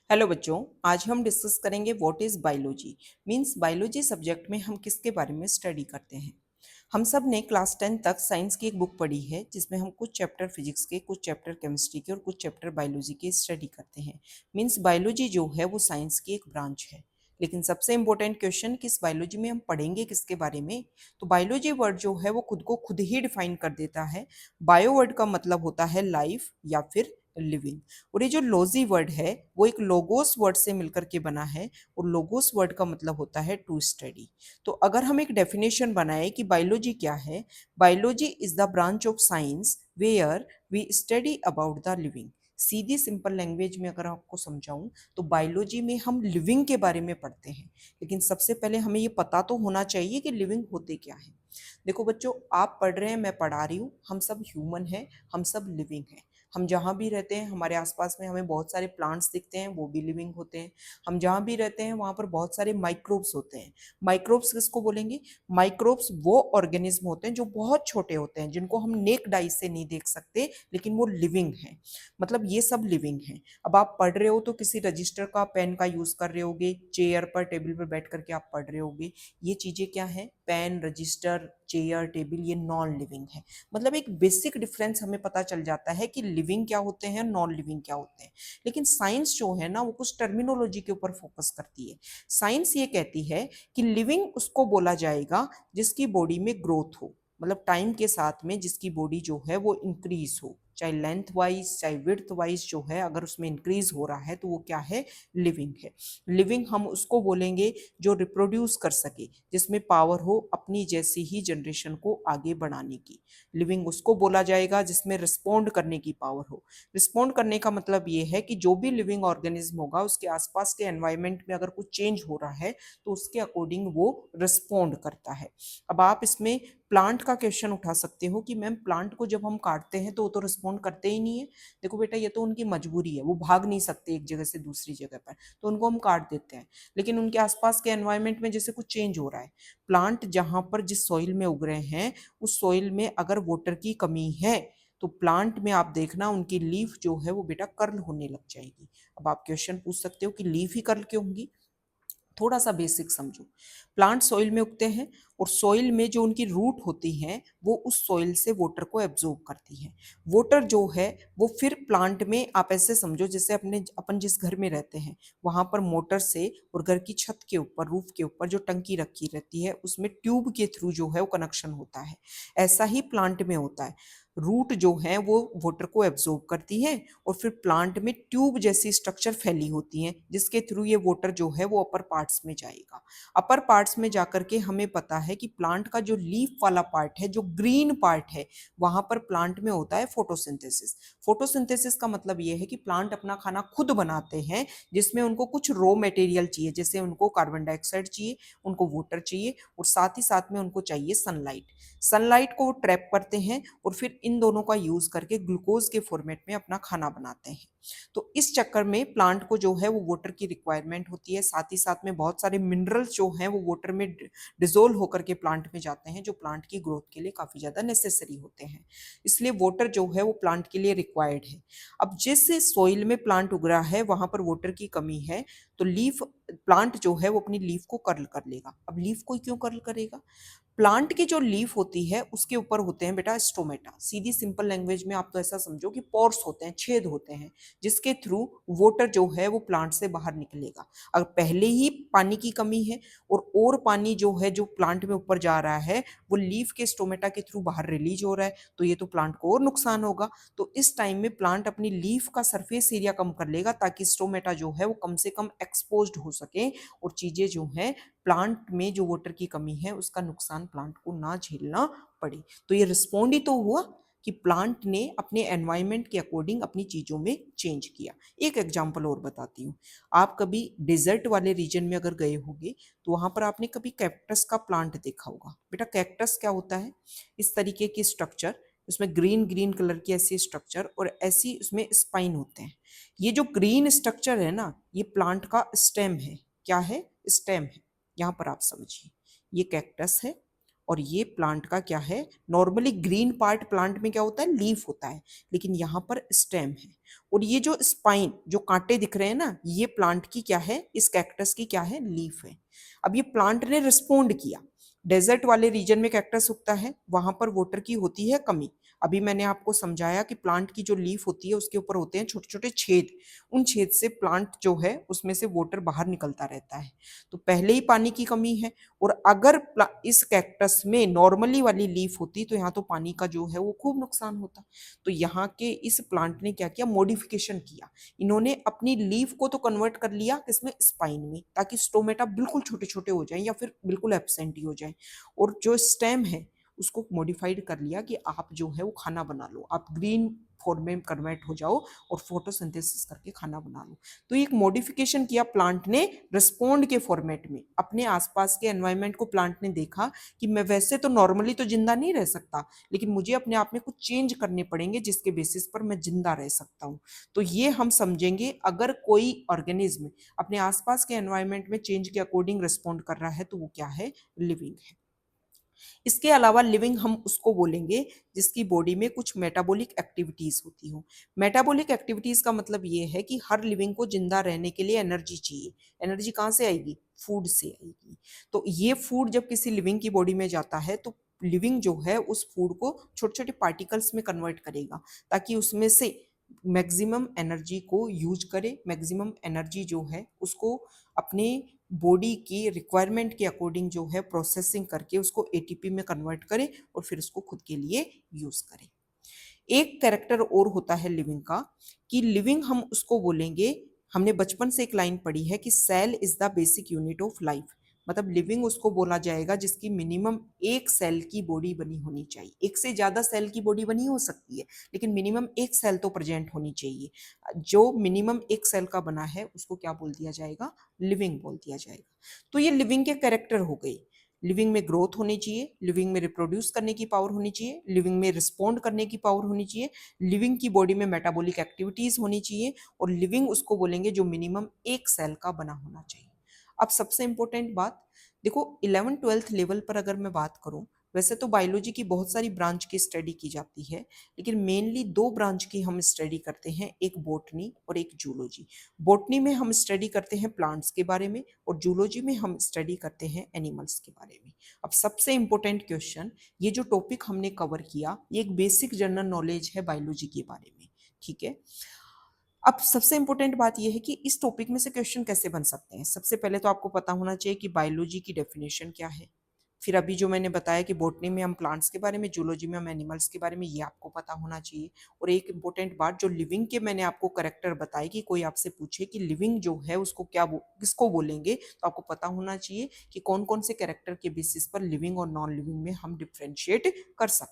Hello बच्चों, आज हम डिस्कस करेंगे what is biology. Means biology subject में हम किसके बारे में स्टडी करते हैं। हम सब ने क्लास 10 तक साइंस की एक बुक पढ़ी है जिसमें हम कुछ चैप्टर फिजिक्स के, कुछ चैप्टर केमिस्ट्री के और कुछ चैप्टर बायोलॉजी के स्टडी करते हैं। मींस बायोलॉजी जो है वो साइंस की एक ब्रांच है। लेकिन सबसे इंपॉर्टेंट क्वेश्चन कि इस बायोलॉजी में हम पढ़ेंगे किसके बारे में। तो बायोलॉजी वर्ड जो है वो खुद को खुद ही डिफाइन कर देता है। बायो वर्ड का मतलब होता है लाइफ या फिर लिविंग। और ये जो लॉजी वर्ड है वो एक लोगोस वर्ड से मिलकर के बना है। और लोगोस वर्ड का मतलब होता है टू स्टडी। तो अगर हम एक डेफिनेशन बनाए कि बायोलॉजी क्या है, biology is the branch of science where we study about the living. सीधी सिंपल लैंग्वेज में अगर आपको समझाऊं तो बायोलॉजी में हम लिविंग के बारे में पढ़ते हैं। लेकिन सबसे पहले हमें ये पता तो होना चाहिए कि लिविंग होते क्या है। देखो बच्चों, आप पढ़ रहे हैं, मैं पढ़ा रही हूँ, हम सब ह्यूमन हैं, हम सब लिविंग हैं। हम जहाँ भी रहते हैं हमारे आसपास में हमें बहुत सारे प्लांट्स दिखते हैं, वो भी लिविंग होते हैं। हम जहाँ भी रहते हैं वहाँ पर बहुत सारे माइक्रोब्स होते हैं। माइक्रोब्स किसको बोलेंगे? माइक्रोब्स वो ऑर्गेनिज्म होते हैं जो बहुत छोटे होते हैं, जिनको हम नेक्ड आई से नहीं देख सकते, लेकिन वो लिविंग हैं। मतलब ये सब लिविंग हैं। अब आप पढ़ रहे हो तो किसी रजिस्टर का, पेन का यूज कर रहे होगे, चेयर पर, टेबल पर बैठ करके आप पढ़ रहे होगे। ये चीजें क्या है? पेन, रजिस्टर, चेयर, टेबल, ये नॉन लिविंग है। मतलब एक बेसिक डिफरेंस हमें पता चल जाता है कि लिविंग क्या होते हैं, नॉन लिविंग क्या होते हैं। लेकिन साइंस जो है ना वो कुछ टर्मिनोलॉजी के ऊपर फोकस करती है। साइंस ये कहती है कि लिविंग उसको बोला जाएगा जिसकी बॉडी में ग्रोथ हो, मतलब टाइम के साथ में जिसकी बॉडी जो है वो इंक्रीज हो, चाहे लेंथ वाइज चाहे विड्थ वाइज जो है, अगर उसमें इंक्रीज हो रहा है तो वो क्या है? लिविंग है। लिविंग हम उसको बोलेंगे जो रिप्रोड्यूस कर सके, जिसमें पावर हो अपनी जैसी ही जनरेशन को आगे बढ़ाने की। लिविंग उसको बोला जाएगा जिसमें रिस्पोंड करने की पावर हो। रिस्पोंड करने का मतलब ये है कि जो भी लिविंग ऑर्गेनिज्म होगा उसके आसपास के एनवायरनमेंट में अगर कुछ चेंज हो रहा है तो उसके अकॉर्डिंग वो रिस्पोंड करता है। अब आप इसमें प्लांट का क्वेश्चन उठा सकते हो कि मैम प्लांट को जब हम काटते हैं तो वो तो रिस्पोंड करते ही नहीं है। देखो बेटा, ये तो उनकी मजबूरी है, वो भाग नहीं सकते एक जगह से दूसरी जगह पर, तो उनको हम काट देते हैं। लेकिन उनके आसपास के एनवायरनमेंट में जैसे कुछ चेंज हो रहा है, प्लांट जहां पर जिस सॉइल में उग रहे हैं उस सॉइल में अगर वाटर की कमी है तो प्लांट में आप देखना उनकी लीफ जो है वो बेटा कर्ल होने लग जाएगी। अब आप क्वेश्चन पूछ सकते हो कि लीफ ही कर्ल क्यों होंगी। थोड़ा सा बेसिक समझो। प्लांट सॉइल में उगते हैं और सॉइल में जो उनकी रूट होती हैं वो उस सॉइल से वाटर को एब्जॉर्ब करती हैं। वाटर जो है वो फिर प्लांट में, आप ऐसे समझो जैसे अपने अपन जिस घर में रहते हैं वहां पर मोटर से और घर की छत के ऊपर, रूफ के ऊपर जो टंकी रखी रहती है उसमें ट्यूब के थ्रू जो है वो कनेक्शन होता है। ऐसा ही प्लांट में होता है। रूट जो है वो वाटर को एब्जॉर्ब करती है और फिर प्लांट में ट्यूब जैसी स्ट्रक्चर फैली होती है जिसके थ्रू ये वाटर जो है वो अपर पार्ट्स में जाएगा। अपर पार्ट्स में जाकर के हमें पता है कि प्लांट का जो लीफ वाला पार्ट है, जो ग्रीन पार्ट है, वहां पर प्लांट में होता है फोटोसिंथेसिस। फोटोसिंथेसिस का मतलब ये है कि प्लांट अपना खाना खुद बनाते हैं, जिसमें उनको कुछ रॉ मटेरियल चाहिए, जैसे उनको कार्बन डाइऑक्साइड चाहिए, उनको वाटर चाहिए और साथ ही साथ में उनको चाहिए सनलाइट। सनलाइट को वो ट्रैप करते हैं और फिर इन दोनों का यूज करके ग्लूकोज के फॉर्मेट में अपना खाना बनाते हैं। तो इस चक्कर में प्लांट को जो है वो वाटर की रिक्वायरमेंट होती है। साथ ही साथ में बहुत सारे मिनरल्स जो हैं वो वाटर में डिजोल्व होकर के प्लांट में जाते हैं, जो प्लांट की ग्रोथ के लिए काफी ज्यादा नेसेसरी होते हैं। इसलिए वाटर जो है वो प्लांट के लिए रिक्वायर्ड है। अब जिस सॉइल में प्लांट उग रहा है वहां पर वाटर की कमी है, तो लीफ, प्लांट जो है वो अपनी लीफ को कर्ल कर लेगा। अब लीफ को क्यों कर्ल करेगा? प्लांट की जो लीफ होती है उसके ऊपर होते हैं बेटा स्टोमेटा। सीधी सिंपल लैंग्वेज में आप तो ऐसा समझो कि पोर्स होते हैं, छेद होते हैं, जिसके थ्रू वाटर जो है वो प्लांट से बाहर निकलेगा। अगर पहले ही पानी की कमी है और पानी जो है जो प्लांट में ऊपर जा रहा है वो लीफ के स्टोमेटा के थ्रू बाहर रिलीज हो रहा है, तो ये तो प्लांट को और नुकसान होगा। तो इस टाइम में प्लांट अपनी लीफ का सरफेस एरिया कम कर लेगा ताकि स्टोमेटा जो है वो कम से कम एक्सपोज्ड हो सके और चीजें जो है, प्लांट में जो वाटर की कमी है उसका नुकसान प्लांट को ना झेलना पड़े। तो ये रिस्पॉन्ड ही तो हुआ कि प्लांट ने अपने एनवायरनमेंट के अकॉर्डिंग अपनी चीजों में चेंज किया। एक एग्जांपल और बताती हूँ। आप कभी डेजर्ट वाले रीजन में अगर गए होंगे तो वहां पर आपने कभी कैक्टस का प्लांट देखा होगा। बेटा कैक्टस क्या होता है? इस तरीके की स्ट्रक्चर, उसमें ग्रीन ग्रीन कलर की ऐसी स्ट्रक्चर और ऐसी उसमें स्पाइन होते हैं। ये जो ग्रीन स्ट्रक्चर है ना, ये प्लांट का स्टेम है। क्या है? स्टेम है। यहाँ पर आप समझिए, ये कैक्टस है और ये प्लांट का क्या है, नॉर्मली ग्रीन पार्ट प्लांट में क्या होता है, लीफ होता है, लेकिन यहाँ पर स्टेम है। और ये जो स्पाइन, जो कांटे दिख रहे हैं ना, ये प्लांट की क्या है, इस कैक्टस की क्या है, लीफ है। अब ये प्लांट ने रिस्पोंड किया। डेजर्ट वाले रीजन में कैक्टस उगता है, वहां पर वाटर की होती है कमी। अभी मैंने आपको समझाया कि प्लांट की जो लीफ होती है उसके ऊपर होते हैं छोटे छोटे छेद, उन छेद से प्लांट जो है उसमें से वाटर बाहर निकलता रहता है। तो पहले ही पानी की कमी है, और अगर इस कैक्टस में नॉर्मली वाली लीफ होती तो यहाँ तो पानी का जो है वो खूब नुकसान होता। तो यहाँ के इस प्लांट ने क्या किया, मॉडिफिकेशन किया। इन्होंने अपनी लीफ को तो कन्वर्ट कर लिया किसमें, स्पाइन में, ताकि स्टोमेटा बिल्कुल छोटे छोटे हो जाएं या फिर बिल्कुल एब्सेंट ही हो जाएं। और जो स्टेम है उसको मॉडिफाइड कर लिया कि आप जो है वो खाना बना लो, आप ग्रीन फॉर्म में कन्वर्ट हो जाओ और फोटोसिंथेसिस करके खाना बना लो। तो एक मॉडिफिकेशन किया प्लांट ने रिस्पोंड के फॉर्मेट में। अपने आसपास के एनवायरनमेंट को प्लांट ने देखा कि मैं वैसे तो नॉर्मली तो जिंदा नहीं रह सकता, लेकिन मुझे अपने आप में कुछ चेंज करने पड़ेंगे जिसके बेसिस पर मैं जिंदा रह सकता हूँ। तो ये हम समझेंगे, अगर कोई ऑर्गेनिज्म अपने आसपास के एनवायरनमेंट में चेंज के अकॉर्डिंग रिस्पोंड कर रहा है तो वो क्या है, लिविंग है। इसके अलावा लिविंग हम उसको बोलेंगे जिसकी बॉडी में कुछ मेटाबॉलिक एक्टिविटीज होती हो। मेटाबॉलिक एक्टिविटीज का मतलब ये है कि हर लिविंग को जिंदा रहने के लिए एनर्जी चाहिए। एनर्जी कहाँ से आएगी, फूड से आएगी। तो ये फूड जब किसी लिविंग की बॉडी में जाता है तो लिविंग जो है उस फूड को छोटे छोटे पार्टिकल्स में कन्वर्ट करेगा, ताकि उसमें से मैक्सिमम एनर्जी को यूज करे, मैक्सिमम एनर्जी जो है उसको अपने बॉडी की रिक्वायरमेंट के अकॉर्डिंग जो है प्रोसेसिंग करके उसको एटीपी में कन्वर्ट करे और फिर उसको खुद के लिए यूज करे। एक कैरेक्टर और होता है लिविंग का, कि लिविंग हम उसको बोलेंगे, हमने बचपन से एक लाइन पढ़ी है कि cell is the basic unit of life. मतलब लिविंग उसको बोला जाएगा जिसकी मिनिमम एक सेल की बॉडी बनी होनी चाहिए। एक से ज्यादा सेल की बॉडी बनी हो सकती है, लेकिन मिनिमम एक सेल तो प्रेजेंट होनी चाहिए। जो मिनिमम एक सेल का बना है उसको क्या बोल दिया जाएगा, लिविंग बोल दिया जाएगा। तो ये लिविंग के कैरेक्टर हो गए। लिविंग में ग्रोथ होनी चाहिए, लिविंग में रिप्रोड्यूस करने की पावर होनी चाहिए, लिविंग में रिस्पोंड करने की पावर होनी चाहिए, लिविंग की बॉडी में मेटाबॉलिक एक्टिविटीज होनी चाहिए, और लिविंग उसको बोलेंगे जो मिनिमम एक सेल का बना होना चाहिए। अब सबसे इंपॉर्टेंट बात देखो, 11th-12th लेवल पर अगर मैं बात करूं, वैसे तो बायोलॉजी की बहुत सारी ब्रांच की स्टडी की जाती है, लेकिन मेनली दो ब्रांच की हम स्टडी करते हैं, एक बॉटनी और एक जूलॉजी। बॉटनी में हम स्टडी करते हैं प्लांट्स के बारे में, और जूलॉजी में हम स्टडी करते हैं एनिमल्स के बारे में। अब सबसे इंपॉर्टेंट क्वेश्चन, ये जो टॉपिक हमने कवर किया ये एक बेसिक जनरल नॉलेज है बायोलॉजी के बारे में, ठीक है। अब सबसे इंपॉर्टेंट बात यह है कि इस टॉपिक में से क्वेश्चन कैसे बन सकते हैं। सबसे पहले तो आपको पता होना चाहिए कि बायोलॉजी की डेफिनेशन क्या है। फिर अभी जो मैंने बताया कि बॉटनी में हम प्लांट्स के बारे में, जूलॉजी में हम एनिमल्स के बारे में, ये आपको पता होना चाहिए। और एक इंपॉर्टेंट बात, जो लिविंग के मैंने आपको करेक्टर बताए कि कोई आपसे पूछे कि लिविंग जो है उसको किसको बोलेंगे, तो आपको पता होना चाहिए कि कौन कौन से कैरेक्टर के बेसिस पर लिविंग और नॉन लिविंग में हम डिफ्रेंशिएट कर सकते हैं।